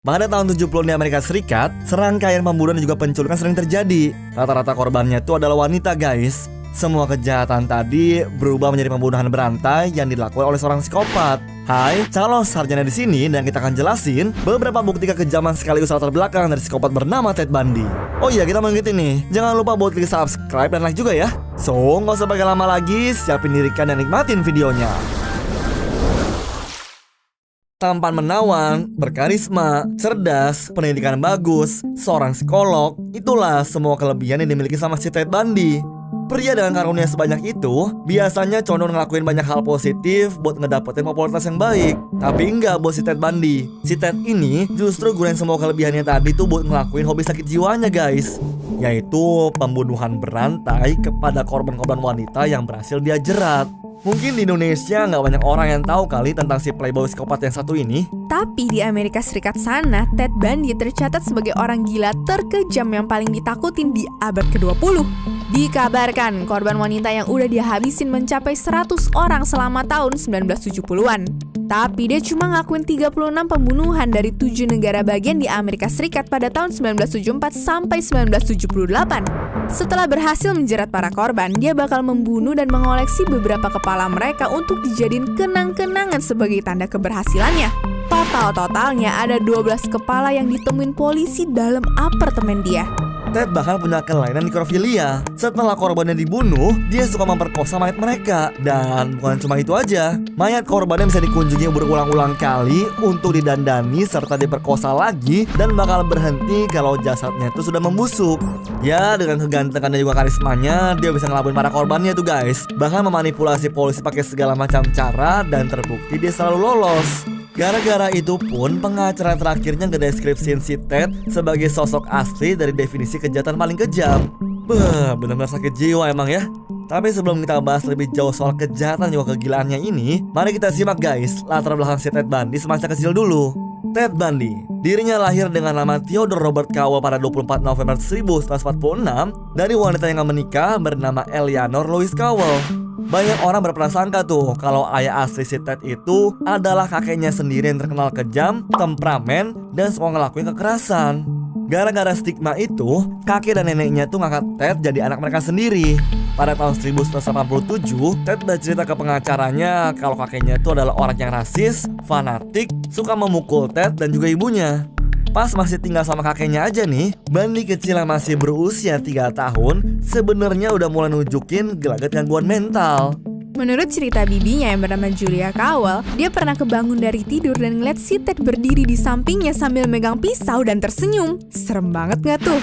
Pada tahun 70 di Amerika Serikat, serangkaian pembunuhan dan juga penculikan sering terjadi. Rata-rata korbannya itu adalah wanita, guys. Semua kejahatan tadi berubah menjadi pembunuhan berantai yang dilakukan oleh seorang psikopat. Hai, Carlos Sarjana di sini dan kita akan jelasin beberapa bukti kekejaman sekaligus latar belakang dari psikopat bernama Ted Bundy. Oh iya, kita mau gitu nih. Jangan lupa buat klik subscribe dan like juga ya. So, nggak usah pakai lama lagi, siapin diri dan nikmatin videonya. Tampan menawan, berkarisma, cerdas, pendidikan bagus, seorang psikolog, itulah semua kelebihan yang dimiliki sama si Ted Bundy. Pria dengan karunia sebanyak itu biasanya condong ngelakuin banyak hal positif buat ngedapetin popularitas yang baik. Tapi enggak buat si Ted Bundy. Si Ted ini justru gunain semua kelebihannya tadi tuh buat ngelakuin hobi sakit jiwanya, guys, yaitu pembunuhan berantai kepada korban-korban wanita yang berhasil dia jerat. Mungkin di Indonesia nggak banyak orang yang tahu kali tentang si playboy psikopat yang satu ini. Tapi di Amerika Serikat sana, Ted Bundy tercatat sebagai orang gila terkejam yang paling ditakutin di abad ke-20. Dikabarkan korban wanita yang udah dia habisin mencapai 100 orang selama tahun 1970-an. Tapi dia cuma ngakuin 36 pembunuhan dari 7 negara bagian di Amerika Serikat pada tahun 1974 sampai 1978. Setelah berhasil menjerat para korban, dia bakal membunuh dan mengoleksi beberapa kepala mereka untuk dijadiin kenang-kenangan sebagai tanda keberhasilannya. Totalnya ada 12 kepala yang ditemuin polisi dalam apartemen dia. Ted bahkan punya kelainan nekrofilia. Setelah korbannya dibunuh, dia suka memperkosa mayat mereka. Dan bukan cuma itu aja, mayat korbannya bisa dikunjungi berulang-ulang kali untuk didandani serta diperkosa lagi, dan bakal berhenti kalau jasadnya itu sudah membusuk. Ya, dengan kegantengan dan juga karismanya, dia bisa ngelabuin para korbannya tuh, guys. Bahkan memanipulasi polisi pakai segala macam cara, dan terbukti dia selalu lolos. Gara-gara itu pun pengacara terakhirnya ngedeskripsiin si Ted sebagai sosok asli dari definisi kejahatan paling kejam. Benar-benar sakit jiwa emang ya. Tapi sebelum kita bahas lebih jauh soal kejahatan juga kegilaannya ini, mari kita simak, guys, latar belakang si Ted Bundy semasa kecil dulu. Ted Bundy, dirinya lahir dengan nama Theodore Robert Cowell pada 24 November 1946 dari wanita yang menikah bernama Eleanor Louise Cowell. Banyak orang berprasangka tuh kalau ayah asli si Ted itu adalah kakeknya sendiri yang terkenal kejam, temperamen, dan suka ngelakuin kekerasan. Gara-gara stigma itu, kakek dan neneknya tuh ngangkat Ted jadi anak mereka sendiri. Pada tahun 1987, Ted bercerita ke pengacaranya kalau kakeknya itu adalah orang yang rasis, fanatik, suka memukul Ted dan juga ibunya. Pas masih tinggal sama kakeknya aja nih, Bundy kecil yang masih berusia 3 tahun sebenarnya udah mulai nunjukin gelagat gangguan mental. Menurut cerita bibinya yang bernama Julia Cowell, dia pernah kebangun dari tidur dan ngeliat si Ted berdiri di sampingnya sambil megang pisau dan tersenyum. Serem banget gak tuh?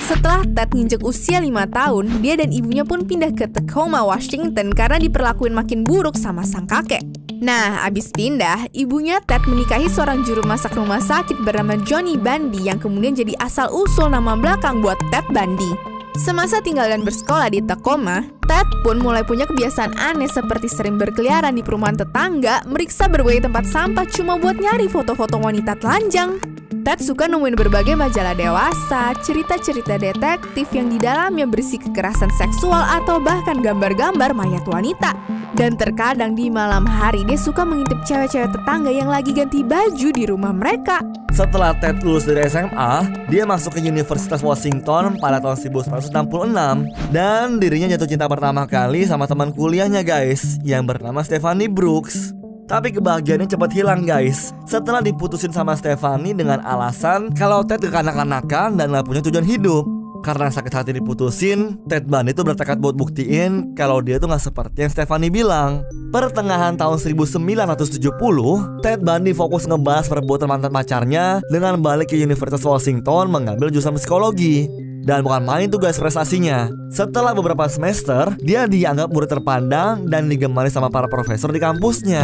Setelah Ted nginjek usia 5 tahun, dia dan ibunya pun pindah ke Tacoma, Washington karena diperlakuin makin buruk sama sang kakek. Nah, abis pindah, ibunya Ted menikahi seorang juru masak rumah sakit bernama Johnny Bundy yang kemudian jadi asal-usul nama belakang buat Ted Bundy. Semasa tinggal dan bersekolah di Tacoma, Ted pun mulai punya kebiasaan aneh seperti sering berkeliaran di perumahan tetangga, meriksa berbagai tempat sampah cuma buat nyari foto-foto wanita telanjang. Ted suka nemuin berbagai majalah dewasa, cerita-cerita detektif yang di dalamnya berisi kekerasan seksual atau bahkan gambar-gambar mayat wanita. Dan terkadang di malam hari dia suka mengintip cewek-cewek tetangga yang lagi ganti baju di rumah mereka. Setelah Ted lulus dari SMA, dia masuk ke Universitas Washington pada tahun 1966. Dan dirinya jatuh cinta pertama kali sama teman kuliahnya, guys, yang bernama Stephanie Brooks. Tapi kebahagiaannya cepat hilang, guys, setelah diputusin sama Stephanie dengan alasan kalau Ted kekanak-kanakan dan gak punya tujuan hidup. Karena sakit hati diputusin, Ted Bundy itu bertekad buat buktiin kalau dia tuh gak seperti yang Stephanie bilang. Pertengahan tahun 1970, Ted Bundy fokus ngebahas perbuatan mantan pacarnya dengan balik ke Universitas Washington mengambil jurusan psikologi. Dan bukan main tuh, guys, prestasinya. Setelah beberapa semester, dia dianggap murid terpandang dan digemari sama para profesor di kampusnya.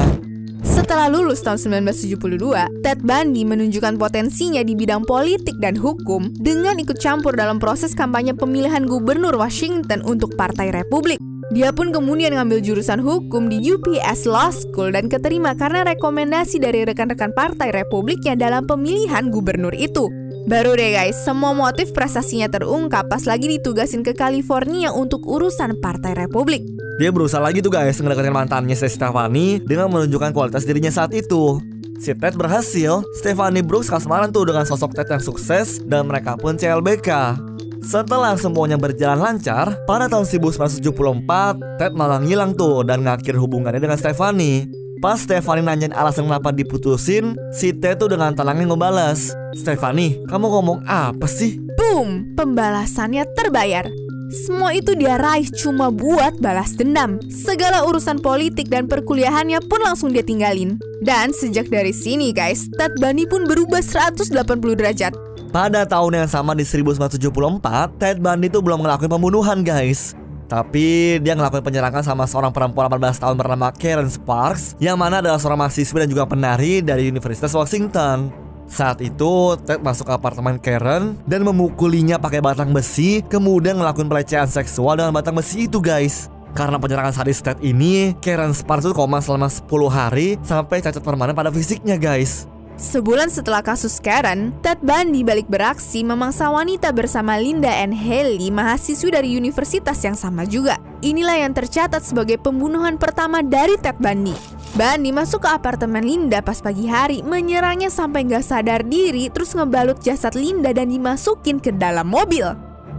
Setelah lulus tahun 1972, Ted Bundy menunjukkan potensinya di bidang politik dan hukum dengan ikut campur dalam proses kampanye pemilihan gubernur Washington untuk Partai Republik. Dia pun kemudian ngambil jurusan hukum di UPS Law School dan keterima karena rekomendasi dari rekan-rekan Partai Republiknya dalam pemilihan gubernur itu. Baru deh, guys, semua motif prestasinya terungkap pas lagi ditugasin ke California untuk urusan Partai Republik. Dia berusaha lagi tuh, guys, ngedeketin mantannya Stephanie dengan menunjukkan kualitas dirinya saat itu. Si Ted berhasil, Stephanie Brooks kasmaran tuh dengan sosok Ted yang sukses dan mereka pun CLBK. Setelah semuanya berjalan lancar, pada tahun 1974, Ted malah ngilang tuh dan ngakhir hubungannya dengan Stephanie. Pas Stephanie nanyain alasan kenapa diputusin, si Ted tuh dengan tenangnya ngebalas, "Stephanie, kamu ngomong apa sih?" Boom, pembalasannya terbayar. Semua itu dia raih cuma buat balas dendam. Segala urusan politik dan perkuliahannya pun langsung dia tinggalin. Dan sejak dari sini guys, Ted Bundy pun berubah 180 derajat. Pada tahun yang sama di 1974, Ted Bundy tuh belum ngelakuin pembunuhan guys. Tapi dia ngelakuin penyerangan sama seorang perempuan 18 tahun bernama Karen Sparks, yang mana adalah seorang mahasiswi dan juga penari dari Universitas Washington. Saat itu, Ted masuk ke apartemen Karen dan memukulinya pakai batang besi, kemudian ngelakuin pelecehan seksual dengan batang besi itu guys. Karena penyerangan sadis Ted ini, Karen Sparks tuh koma selama 10 hari sampai cacat permanen pada fisiknya guys. Sebulan setelah kasus Karen, Ted Bundy balik beraksi memangsa wanita bersama Linda Ann Haley, mahasiswi dari universitas yang sama juga. Inilah yang tercatat sebagai pembunuhan pertama dari Ted Bundy. Bundy masuk ke apartemen Linda pas pagi hari, menyerangnya sampai nggak sadar diri, terus ngebalut jasad Linda dan dimasukin ke dalam mobil.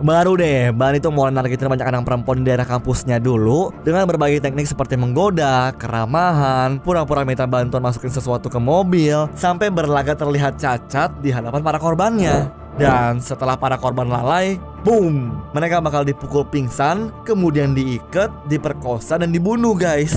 Baru deh, Bundy tuh mulai narkitin banyak anak perempuan di daerah kampusnya dulu dengan berbagai teknik seperti menggoda, keramahan, pura-pura minta bantuan masukin sesuatu ke mobil, sampai berlagak terlihat cacat di hadapan para korbannya. Dan setelah para korban lalai, boom, mereka bakal dipukul pingsan, kemudian diikat, diperkosa, dan dibunuh guys.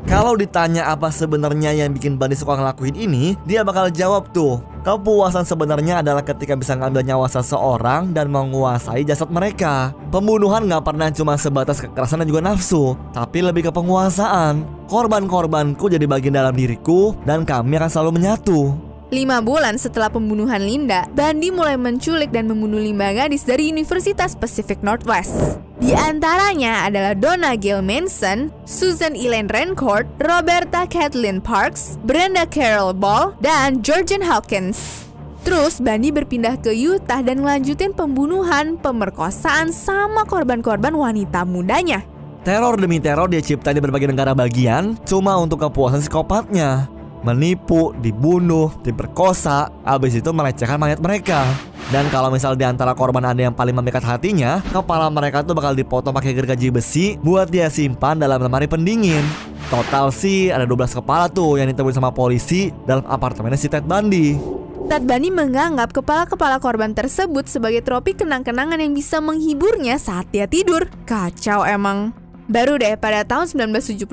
Kalau ditanya apa sebenarnya yang bikin Bundy suka ngelakuin ini, dia bakal jawab tuh, kepuasan sebenarnya adalah ketika bisa ngambil nyawa seseorang dan menguasai jasad mereka. Pembunuhan gak pernah cuma sebatas kekerasan dan juga nafsu, tapi lebih ke penguasaan. Korban-korbanku jadi bagian dalam diriku dan kami akan selalu menyatu. 5 bulan setelah pembunuhan Linda, Bundy mulai menculik dan membunuh 5 gadis dari Universitas Pacific Northwest. Di antaranya adalah Donna Gail Manson, Susan Elaine Rancourt, Roberta Kathleen Parks, Brenda Carol Ball, dan Georgian Hawkins. Terus Bundy berpindah ke Utah dan ngelanjutin pembunuhan, pemerkosaan, sama korban-korban wanita mudanya. Teror demi teror dia cipta di berbagai negara bagian, cuma untuk kepuasan psikopatnya. Menipu, dibunuh, diperkosa, abis itu melecehkan mayat mereka. Dan kalau misal di antara korban ada yang paling memikat hatinya, kepala mereka tuh bakal dipotong pakai gergaji besi buat dia simpan dalam lemari pendingin. Total sih ada 12 kepala tuh yang ditemuin sama polisi dalam apartemennya si Ted Bundy. Ted Bundy menganggap kepala-kepala korban tersebut sebagai tropi kenang-kenangan yang bisa menghiburnya saat dia tidur. Kacau emang. Baru deh pada tahun 1975,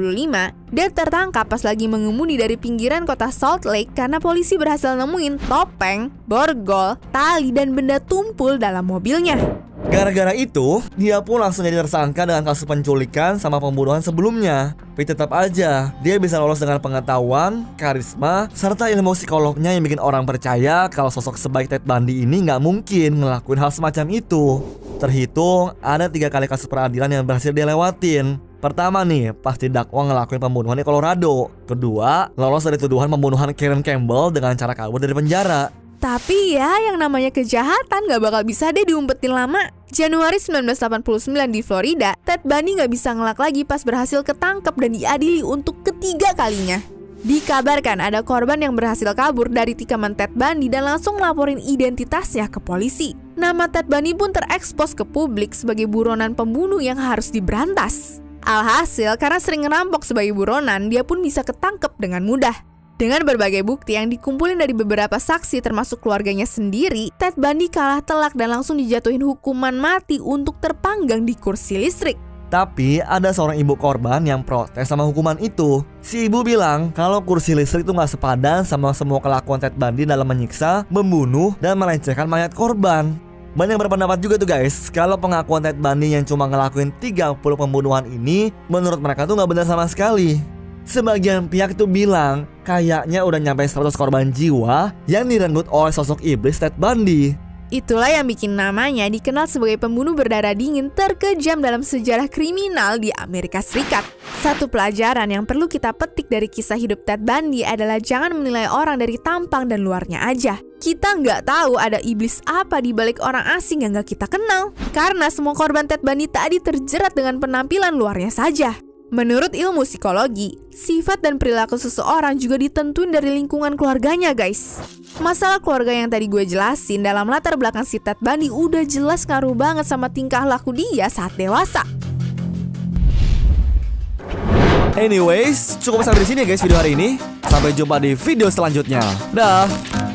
dia tertangkap pas lagi mengemudi dari pinggiran kota Salt Lake karena polisi berhasil nemuin topeng, borgol, tali, dan benda tumpul dalam mobilnya. Gara-gara itu, dia pun langsung jadi tersangka dengan kasus penculikan sama pembunuhan sebelumnya. Tapi tetap aja, dia bisa lolos dengan pengetahuan, karisma, serta ilmu psikolognya yang bikin orang percaya kalau sosok sebaik Ted Bundy ini nggak mungkin ngelakuin hal semacam itu. Terhitung, ada 3 kali kasus peradilan yang berhasil dia lewatin. Pertama nih, pas didakwa ngelakuin pembunuhan di Colorado. Kedua, lolos dari tuduhan pembunuhan Karen Campbell dengan cara kabur dari penjara. Tapi ya, yang namanya kejahatan gak bakal bisa deh diumpetin lama. Januari 1989 di Florida, Ted Bundy gak bisa ngelak lagi pas berhasil ketangkep dan diadili untuk ketiga kalinya. Dikabarkan ada korban yang berhasil kabur dari tikaman Ted Bundy dan langsung ngelaporin identitasnya ke polisi. Nama Ted Bundy pun terekspos ke publik sebagai buronan pembunuh yang harus diberantas. Alhasil, karena sering ngerampok sebagai buronan, dia pun bisa ketangkep dengan mudah. Dengan berbagai bukti yang dikumpulin dari beberapa saksi termasuk keluarganya sendiri, Ted Bundy kalah telak dan langsung dijatuhin hukuman mati untuk terpanggang di kursi listrik. Tapi ada seorang ibu korban yang protes sama hukuman itu. Si ibu bilang kalau kursi listrik itu gak sepadan sama semua kelakuan Ted Bundy dalam menyiksa, membunuh, dan melecehkan mayat korban. Banyak berpendapat juga tuh guys, kalau pengakuan Ted Bundy yang cuma ngelakuin 30 pembunuhan ini, menurut mereka tuh gak benar sama sekali. Sebagian pihak tuh bilang kayaknya udah nyampe 100 korban jiwa yang direnggut oleh sosok iblis Ted Bundy. Itulah yang bikin namanya dikenal sebagai pembunuh berdarah dingin terkejam dalam sejarah kriminal di Amerika Serikat. Satu pelajaran yang perlu kita petik dari kisah hidup Ted Bundy adalah jangan menilai orang dari tampang dan luarnya aja. Kita nggak tahu ada iblis apa di balik orang asing yang nggak kita kenal. Karena semua korban Ted Bundy tadi terjerat dengan penampilan luarnya saja. Menurut ilmu psikologi, sifat dan perilaku seseorang juga ditentuin dari lingkungan keluarganya, guys. Masalah keluarga yang tadi gue jelasin dalam latar belakang si Ted Bundy udah jelas ngaruh banget sama tingkah laku dia saat dewasa. Anyways, cukup sampai di sini ya guys video hari ini. Sampai jumpa di video selanjutnya. Dah.